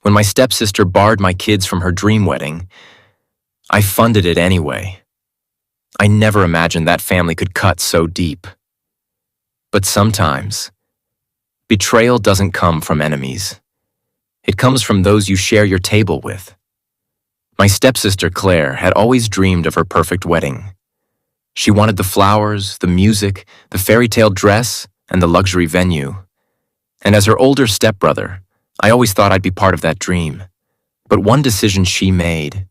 When my stepsister barred my kids from her dream wedding, I funded it anyway. I never imagined that family could cut so deep. But sometimes, betrayal doesn't come from enemies. It comes from those you share your table with. My stepsister Claire had always dreamed of her perfect wedding. She wanted the flowers, the music, the fairy tale dress, and the luxury venue. And as her older stepbrother, I always thought I'd be part of that dream. But one decision she made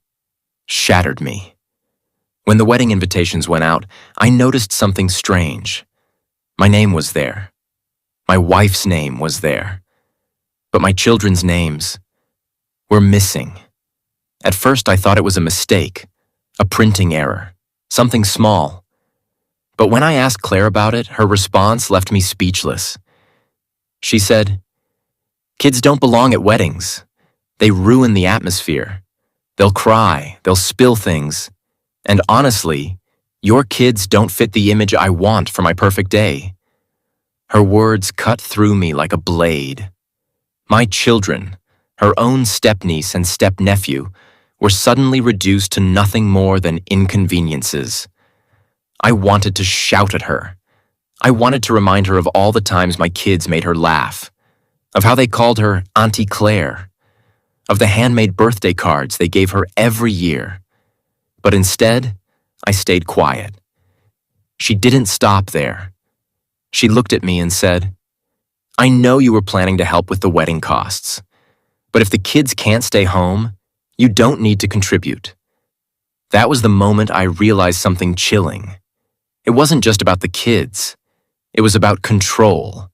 shattered me. When the wedding invitations went out, I noticed something strange. My name was there. My wife's name was there. But my children's names were missing. At first, I thought it was a mistake, a printing error, something small. But when I asked Claire about it, her response left me speechless. She said, "Kids don't belong at weddings. They ruin the atmosphere. They'll cry, they'll spill things. And honestly, your kids don't fit the image I want for my perfect day." Her words cut through me like a blade. My children, her own stepniece and stepnephew, were suddenly reduced to nothing more than inconveniences. I wanted to shout at her. I wanted to remind her of all the times my kids made her laugh, of how they called her Auntie Claire, of the handmade birthday cards they gave her every year. But instead, I stayed quiet. She didn't stop there. She looked at me and said, "I know you were planning to help with the wedding costs, but if the kids can't stay home, you don't need to contribute." That was the moment I realized something chilling. It wasn't just about the kids. It was about control.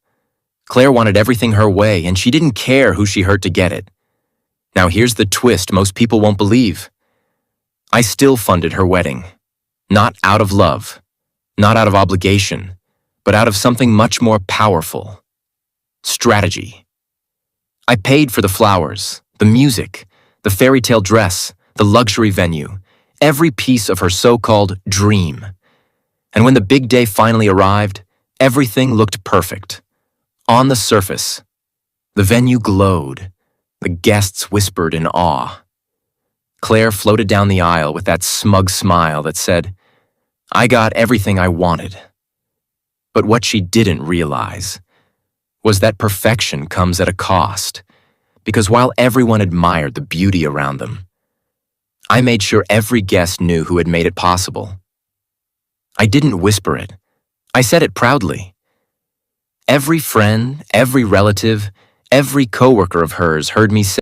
Claire wanted everything her way, and she didn't care who she hurt to get it. Now here's the twist most people won't believe. I still funded her wedding. Not out of love, not out of obligation, but out of something much more powerful. Strategy. I paid for the flowers, the music, the fairy tale dress, the luxury venue, every piece of her so-called dream. And when the big day finally arrived, everything looked perfect. On the surface, the venue glowed. The guests whispered in awe. Claire floated down the aisle with that smug smile that said, "I got everything I wanted." But what she didn't realize was that perfection comes at a cost, because while everyone admired the beauty around them, I made sure every guest knew who had made it possible. I didn't whisper it. I said it proudly. Every friend, every relative, every coworker of hers heard me say,